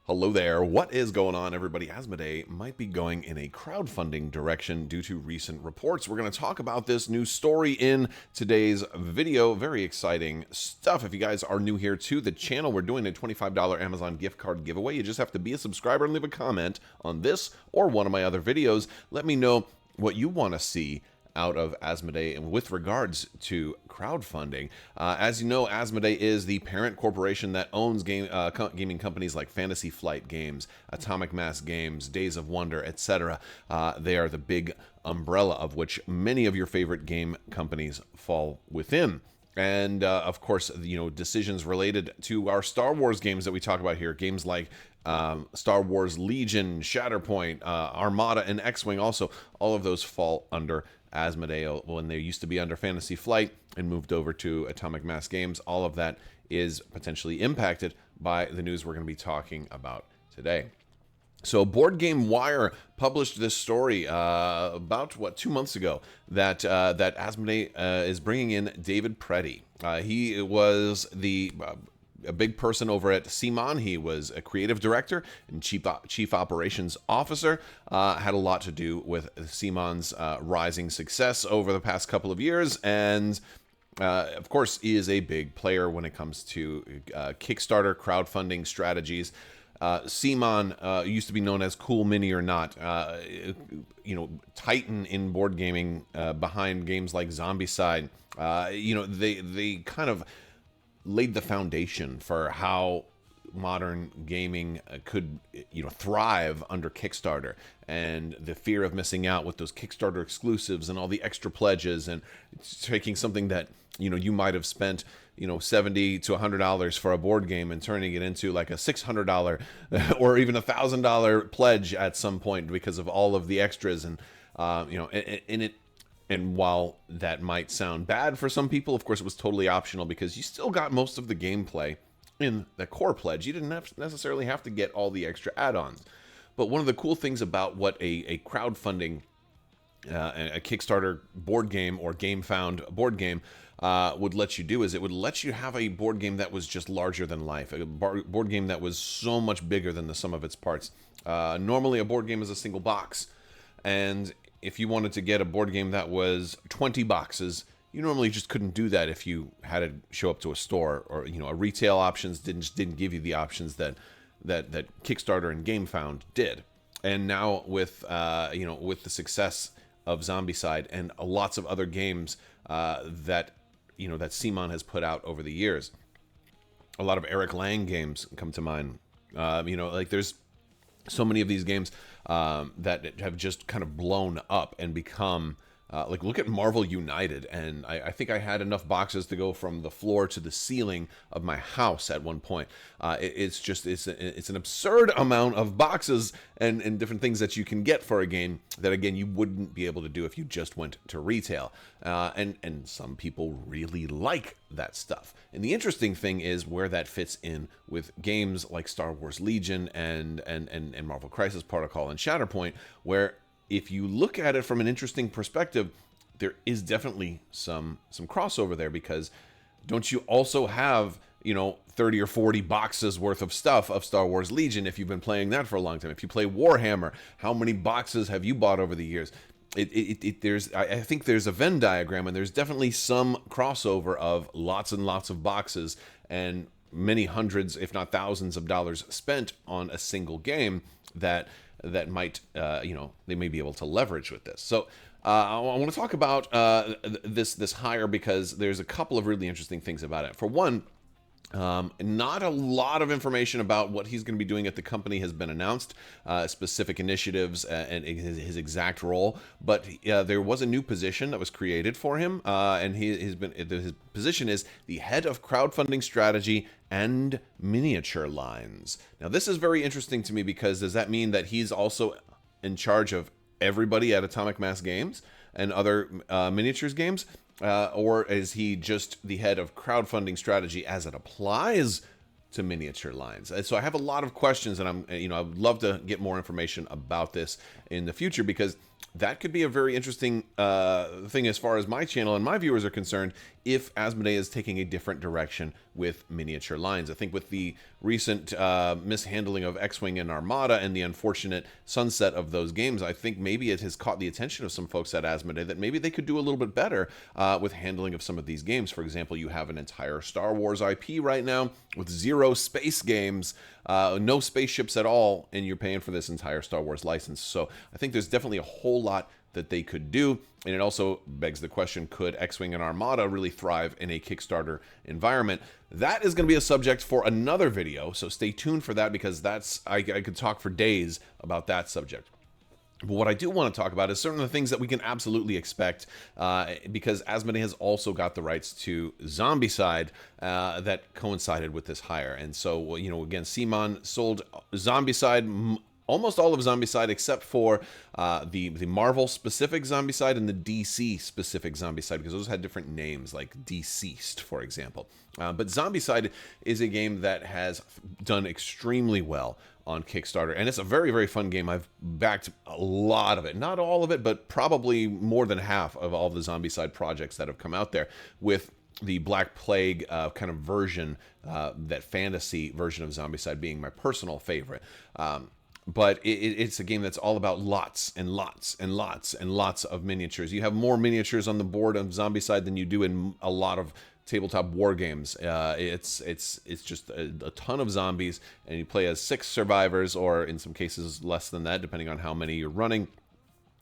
Hello there. What is going on, everybody? Asmodee might be going in a crowdfunding direction due to recent reports. We're going to talk about this new story in today's video. Very exciting stuff. If you guys are new here to the channel, we're doing a $25 Amazon gift card giveaway. You just have to be a subscriber and leave a comment on this or one of my other videos. Let me know what you want to see out of Asmodee and with regards to crowdfunding. As you know, Asmodee is the parent corporation that owns gaming companies like Fantasy Flight Games, Atomic Mass Games, Days of Wonder, etc. They are the big umbrella of which many of your favorite game companies fall within. And of course, decisions related to our Star Wars games that we talk about here, games like Star Wars Legion, Shatterpoint, Armada, and X-Wing also, all of those fall under Asmodee when they used to be under Fantasy Flight and moved over to Atomic Mass Games. All of that is potentially impacted by the news we're going to be talking about today. So Board Game Wire published this story about 2 months ago that Asmodee is bringing in David Preddy. He was a big person over at CMON. He was a creative director and chief operations officer. Had a lot to do with CMON's rising success over the past couple of years, and of course, he is a big player when it comes to Kickstarter crowdfunding strategies. CMON used to be known as Cool Mini or Not, Titan in board gaming behind games like Zombicide. They kind of laid the foundation for how modern gaming could thrive under Kickstarter, and the fear of missing out with those Kickstarter exclusives and all the extra pledges, and taking something that you might have spent $70 to $100 for a board game and turning it into like a $600 or even $1,000 pledge at some point because of all of the extras. And while that might sound bad for some people, of course, it was totally optional because you still got most of the gameplay in the core pledge. You didn't necessarily have to get all the extra add-ons. But one of the cool things about what a crowdfunding, a Kickstarter board game or game-found board game would let you do is it would let you have a board game that was just larger than life, a board game that was so much bigger than the sum of its parts. Normally, a board game is a single box, and if you wanted to get a board game that was 20 boxes, you normally just couldn't do that if you had to show up to a store, or a retail options didn't give you the options that Kickstarter and GameFound did. And now with with the success of Zombicide and lots of other games that CMON has put out over the years, a lot of Eric Lang games come to mind. There's so many of these games that have just kind of blown up and become look at Marvel United, and I think I had enough boxes to go from the floor to the ceiling of my house at one point. It's an absurd amount of boxes and different things that you can get for a game that, again, you wouldn't be able to do if you just went to retail. And some people really like that stuff. And the interesting thing is where that fits in with games like Star Wars Legion and Marvel Crisis Protocol and Shatterpoint, where if you look at it from an interesting perspective, there is definitely some crossover there, because don't you also have 30 or 40 boxes worth of stuff of Star Wars Legion if you've been playing that for a long time? If you play Warhammer, how many boxes have you bought over the years? I think there's a Venn diagram, and there's definitely some crossover of lots and lots of boxes and many hundreds, if not thousands of dollars spent on a single game that might, they may be able to leverage with this. So I want to talk about this hire because there's a couple of really interesting things about it. For one, not a lot of information about what he's going to be doing at the company has been announced, specific initiatives and his exact role. But there was a new position that was created for him, and his position is the head of crowdfunding strategy and miniature lines. Now, this is very interesting to me because does that mean that he's also in charge of everybody at Atomic Mass Games and other miniatures games? Or is he just the head of crowdfunding strategy as it applies to miniature lines? And so I have a lot of questions, and I would love to get more information about this in the future, because that could be a very interesting thing as far as my channel and my viewers are concerned if Asmodee is taking a different direction with miniature lines. I think with the recent mishandling of X-Wing and Armada and the unfortunate sunset of those games, I think maybe it has caught the attention of some folks at Asmodee that maybe they could do a little bit better with handling of some of these games. For example, you have an entire Star Wars IP right now with 0 space games, no spaceships at all, and you're paying for this entire Star Wars license. So I think there's definitely a whole lot that they could do, and it also begs the question, could X-Wing and Armada really thrive in a Kickstarter environment? That is going to be a subject for another video, so stay tuned for that, because I could talk for days about that subject. But what I do want to talk about is certain of the things that we can absolutely expect, because Asmodee has also got the rights to Zombicide that coincided with this hire. And so, you know, again, CMON sold Zombicide, almost all of Zombicide except for the Marvel-specific Zombicide and the DC-specific Zombicide, because those had different names, like Deceased, for example. But Zombicide is a game that has done extremely well on Kickstarter, and it's a very, very fun game. I've backed a lot of it. Not all of it, but probably more than half of all the Zombicide projects that have come out there, with the Black Plague kind of version, that fantasy version of Zombicide being my personal favorite. But it's a game that's all about lots and lots and lots and lots of miniatures. You have more miniatures on the board of Zombicide than you do in a lot of tabletop war games. It's just a ton of zombies, and you play as 6 survivors, or in some cases less than that, depending on how many you're running.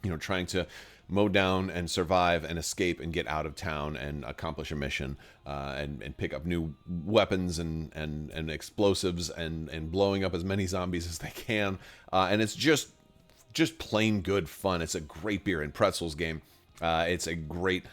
You know, trying to mow down and survive and escape and get out of town and accomplish a mission, and pick up new weapons and explosives and blowing up as many zombies as they can. And it's just plain good fun. It's a great beer and pretzels game. It's a great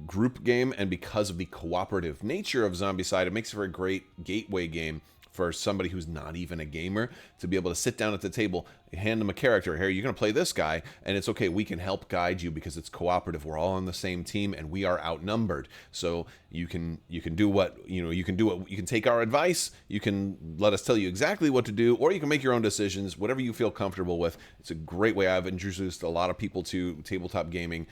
group game, and because of the cooperative nature of Zombicide, it makes for a great gateway game for somebody who's not even a gamer to be able to sit down at the table, hand them a character. Here, you're going to play this guy, and it's okay. We can help guide you because it's cooperative. We're all on the same team, and we are outnumbered. So you can do what you can take our advice. You can let us tell you exactly what to do, or you can make your own decisions, whatever you feel comfortable with. It's a great way. I've introduced a lot of people to tabletop gaming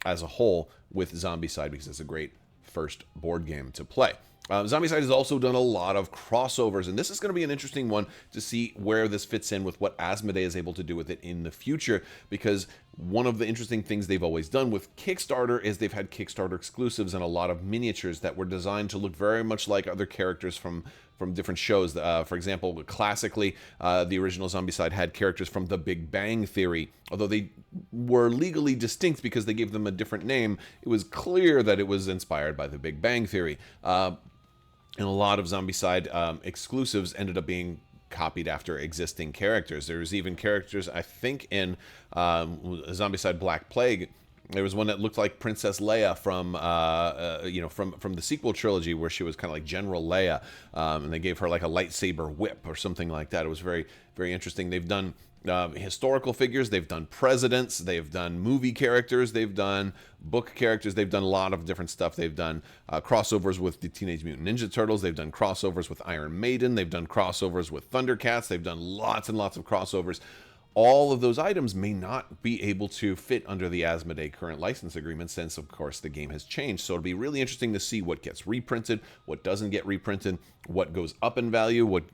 as a whole with Zombicide, because it's a great first board game to play. Zombicide has also done a lot of crossovers, and this is going to be an interesting one to see where this fits in with what Asmodee is able to do with it in the future, because one of the interesting things they've always done with Kickstarter is they've had Kickstarter exclusives and a lot of miniatures that were designed to look very much like other characters from different shows. For example, classically, the original Zombicide had characters from The Big Bang Theory. Although they were legally distinct because they gave them a different name, it was clear that it was inspired by The Big Bang Theory. And a lot of Zombicide exclusives ended up being copied after existing characters. There's even characters, I think, in Zombicide Black Plague. There was one that looked like Princess Leia from the sequel trilogy, where she was kind of like General Leia, and they gave her like a lightsaber whip or something like that. It was very, very interesting. They've done historical figures, they've done presidents, they've done movie characters, they've done book characters, they've done a lot of different stuff. They've done crossovers with the Teenage Mutant Ninja Turtles, they've done crossovers with Iron Maiden, they've done crossovers with Thundercats, they've done lots and lots of crossovers. All of those items may not be able to fit under the Asmodee current license agreement, since, of course, the game has changed. So it'll be really interesting to see what gets reprinted, what doesn't get reprinted, what goes up in value, what,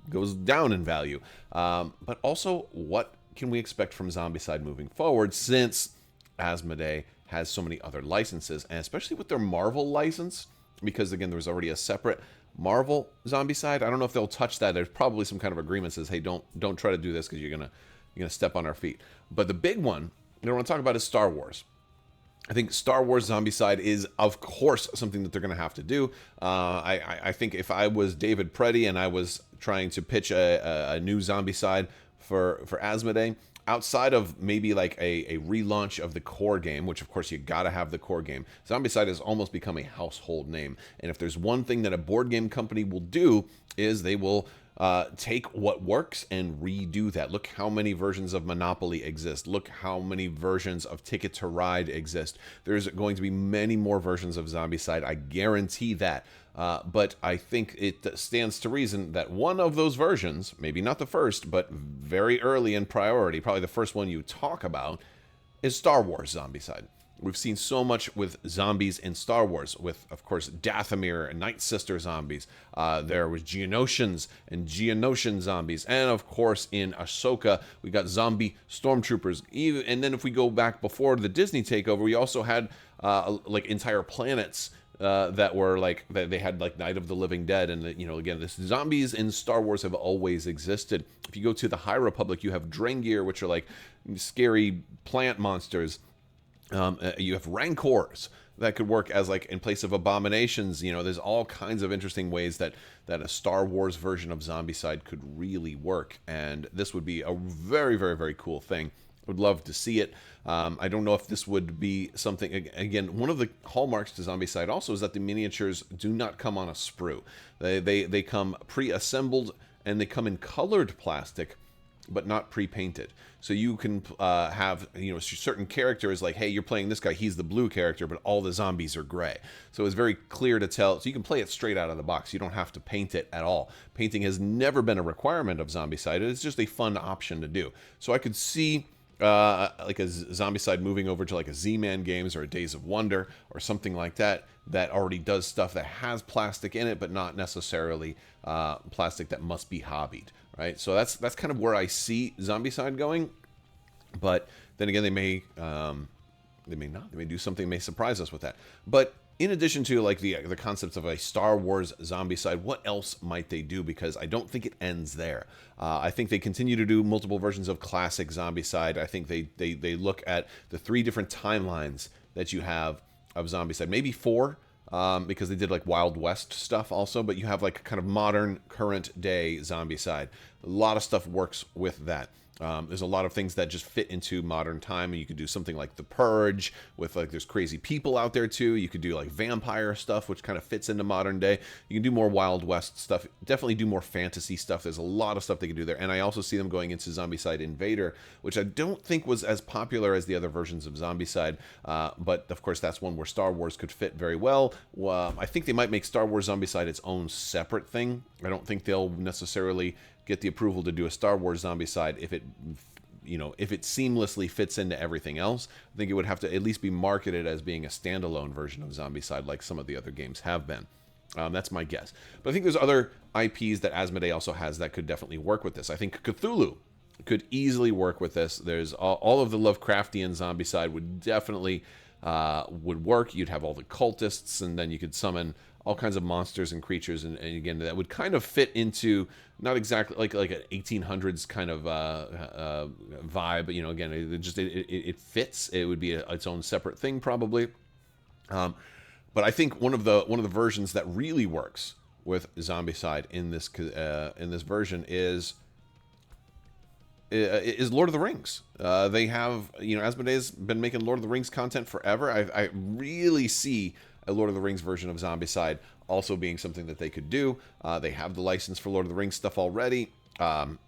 goes down in value. But also, what can we expect from Zombicide moving forward, since Asmodee has so many other licenses, and especially with their Marvel license, because, again, there was already a separate Marvel Zombicide. I don't know if they'll touch that. There's probably some kind of agreement that says, hey, don't try to do this because you're gonna step on our feet. But the big one I want to talk about is Star Wars. I think Star Wars Zombicide is, of course, something that they're going to have to do. I think if I was David Preddy and I was trying to pitch a new Zombicide for Asmodee, outside of maybe like a relaunch of the core game, which of course you gotta have the core game, Zombicide has almost become a household name. And if there's one thing that a board game company will do, is they will take what works and redo that. Look how many versions of Monopoly exist. Look how many versions of Ticket to Ride exist. There's going to be many more versions of Zombicide. I guarantee that. But I think it stands to reason that one of those versions, maybe not the first, but very early in priority, probably the first one you talk about, is Star Wars Zombicide. We've seen so much with zombies in Star Wars, with, of course, Dathomir and Night Sister zombies. There was Geonosians and Geonosian zombies. And, of course, in Ahsoka, we got zombie stormtroopers. And then if we go back before the Disney takeover, we also had, like, entire planets that were, like, that they had, like, Night of the Living Dead. And, you know, again, this zombies in Star Wars have always existed. If you go to the High Republic, you have Drengir, which are, like, scary plant monsters. You have rancors that could work as, like, in place of abominations. You know, there's all kinds of interesting ways that a Star Wars version of Zombicide could really work, and this would be a very, very, very cool thing. I would love to see it. I don't know if this would be something. Again, one of the hallmarks to Zombicide also is that the miniatures do not come on a sprue. They come pre-assembled, and they come in colored plastic, but not pre-painted. So you can have, you know, certain characters, like, hey, you're playing this guy, he's the blue character, but all the zombies are gray. So it's very clear to tell. So you can play it straight out of the box. You don't have to paint it at all. Painting has never been a requirement of Zombicide. It's just a fun option to do. So I could see like a Zombicide moving over to like a Z-Man Games or a Days of Wonder or something like that, that already does stuff that has plastic in it, but not necessarily plastic that must be hobbied. Right, so that's kind of where I see Zombicide going, but then again, they may not. They may do something, may surprise us with that. But in addition to, like, the concepts of a Star Wars Zombicide, what else might they do? Because I don't think it ends there. I think they continue to do multiple versions of classic Zombicide. I think they look at the 3 different timelines that you have of Zombicide, maybe 4. Because they did, like, Wild West stuff also, but you have, like, kind of modern, current day Zombicide. A lot of stuff works with that. There's a lot of things that just fit into modern time, and you could do something like The Purge with, like, there's crazy people out there too. You could do, like, vampire stuff, which kind of fits into modern day. You can do more Wild West stuff. Definitely do more fantasy stuff. There's a lot of stuff they can do there, and I also see them going into Zombicide Invader, which I don't think was as popular as the other versions of Zombicide, but of course that's one where Star Wars could fit very well. I think they might make Star Wars Zombicide its own separate thing. I don't think they'll necessarily get the approval to do a Star Wars Zombicide if it, you know, if it seamlessly fits into everything else. I think it would have to at least be marketed as being a standalone version of Zombicide, like some of the other games have been. That's my guess. But I think there's other IPs that Asmodee also has that could definitely work with this. I think Cthulhu could easily work with this. There's all of the Lovecraftian Zombicide would definitely would work. You'd have all the cultists, and then you could summon all kinds of monsters and creatures, and again, that would kind of fit into not exactly like an 1800s kind of vibe, but, you know, again, it fits. It would be its own separate thing probably. But I think one of the versions that really works with Zombicide in this version is Lord of the Rings. They have, you know, Asmodee's been making Lord of the Rings content forever. I really see a Lord of the Rings version of Zombicide also being something that they could do. They have the license for Lord of the Rings stuff already.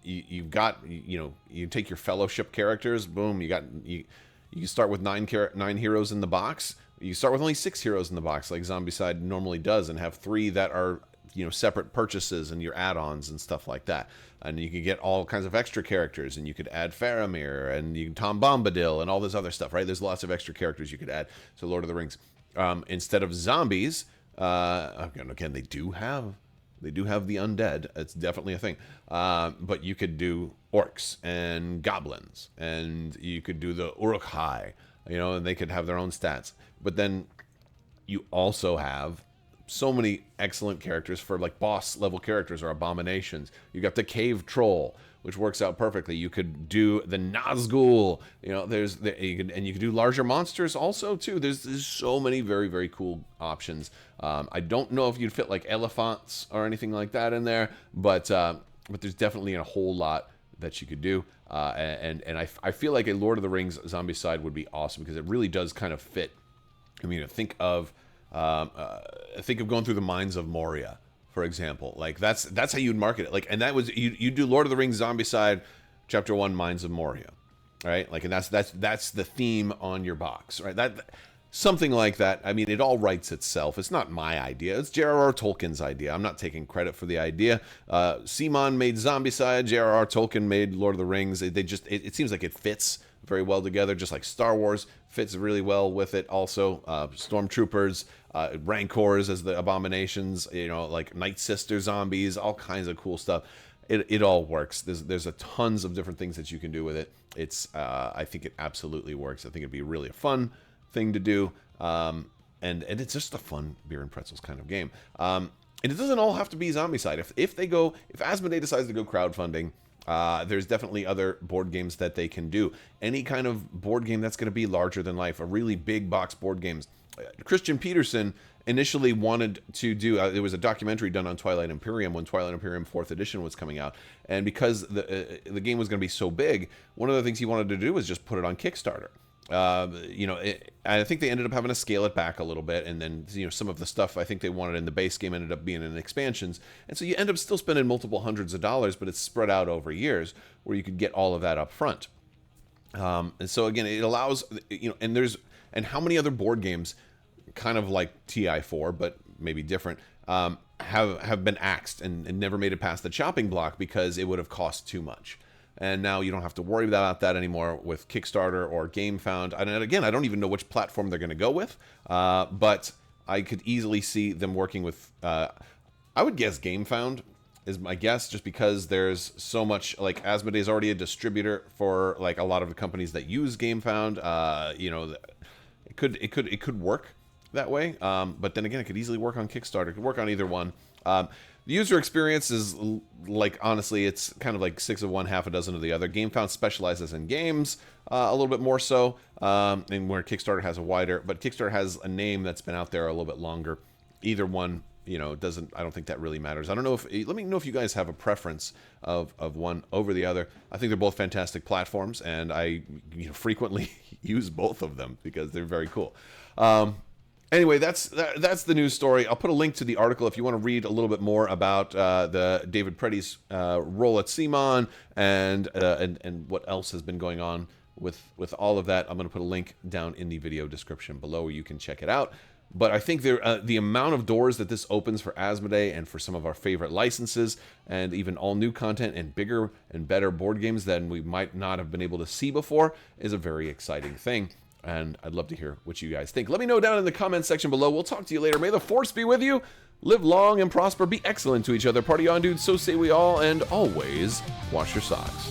You've got, you know, you take your Fellowship characters, boom, you start with 9 heroes in the box. You start with only 6 heroes in the box, like Zombicide normally does, and have 3 that are, you know, separate purchases and your add-ons and stuff like that. And you can get all kinds of extra characters, and you could add Faramir and Tom Bombadil and all this other stuff, right? There's lots of extra characters you could add to Lord of the Rings. Instead of zombies, again, they do have the undead. It's definitely a thing. But you could do orcs and goblins, and you could do the Uruk-hai, you know, and they could have their own stats. But then you also have so many excellent characters for, like, boss level characters or abominations. You got the cave troll, which works out perfectly. You could do the Nazgul, you know, and you could do larger monsters also too. There's so many very, very cool options. I don't know if you'd fit like elephants or anything like that in there, but there's definitely a whole lot that you could do. And I feel like a Lord of the Rings Zombicide would be awesome because it really does kind of fit. I mean, think of going through the mines of Moria, for example. Like that's how you'd market it. Like, and that was you do Lord of the Rings Zombicide, Chapter 1, Mines of Moria, right? Like, and that's the theme on your box, right? That something like that. I mean, it all writes itself. It's not my idea. It's J.R.R. Tolkien's idea. I'm not taking credit for the idea. CMON made Zombicide. J.R.R. Tolkien made Lord of the Rings. It seems like it fits very well together, just like Star Wars fits really well with it. Also, Stormtroopers, Rancors as the abominations, like Night Sister zombies, all kinds of cool stuff. It all works. There's a tons of different things that you can do with it. I think it absolutely works. I think it'd be really a fun thing to do, and it's just a fun beer and pretzels kind of game. And it doesn't all have to be Zombicide. If Asmodee decides to go crowdfunding, there's definitely other board games that they can do. Any kind of board game that's going to be larger than life, a really big box board games. Christian Peterson initially wanted to do, there was a documentary done on Twilight Imperium when Twilight Imperium 4th edition was coming out, and because the game was going to be so big, one of the things he wanted to do was just put it on Kickstarter. I think they ended up having to scale it back a little bit, and then some of the stuff I think they wanted in the base game ended up being in expansions, and so you end up still spending multiple hundreds of dollars, but it's spread out over years where you could get all of that up front. And so again, it allows and how many other board games, kind of like TI4 but maybe different, have been axed and never made it past the chopping block because it would have cost too much. And now you don't have to worry about that anymore with Kickstarter or GameFound. And again, I don't even know which platform they're going to go with, but I could easily see them working with, I would guess GameFound is my guess, just because there's so much, like Asmodee is already a distributor for like a lot of the companies that use GameFound. It could work that way, but then again, it could easily work on Kickstarter. It could work on either one. The user experience is, like, honestly, it's kind of like 6 of one, half a dozen of the other. GameFound specializes in games a little bit more so, and where Kickstarter has a wider, but Kickstarter has a name that's been out there a little bit longer. Either one, doesn't, I don't think that really matters. I don't know let me know if you guys have a preference of one over the other. I think they're both fantastic platforms, and I frequently use both of them because they're very cool. Anyway, that's the news story. I'll put a link to the article if you want to read a little bit more about the David Preddy's role at CMON and what else has been going on with all of that. I'm going to put a link down in the video description below where you can check it out. But I think the amount of doors that this opens for Asmodee and for some of our favorite licenses, and even all new content and bigger and better board games than we might not have been able to see before, is a very exciting thing. And I'd love to hear what you guys think. Let me know down in the comments section below. We'll talk to you later. May the Force be with you. Live long and prosper. Be excellent to each other. Party on, dudes. So say we all. And always wash your socks.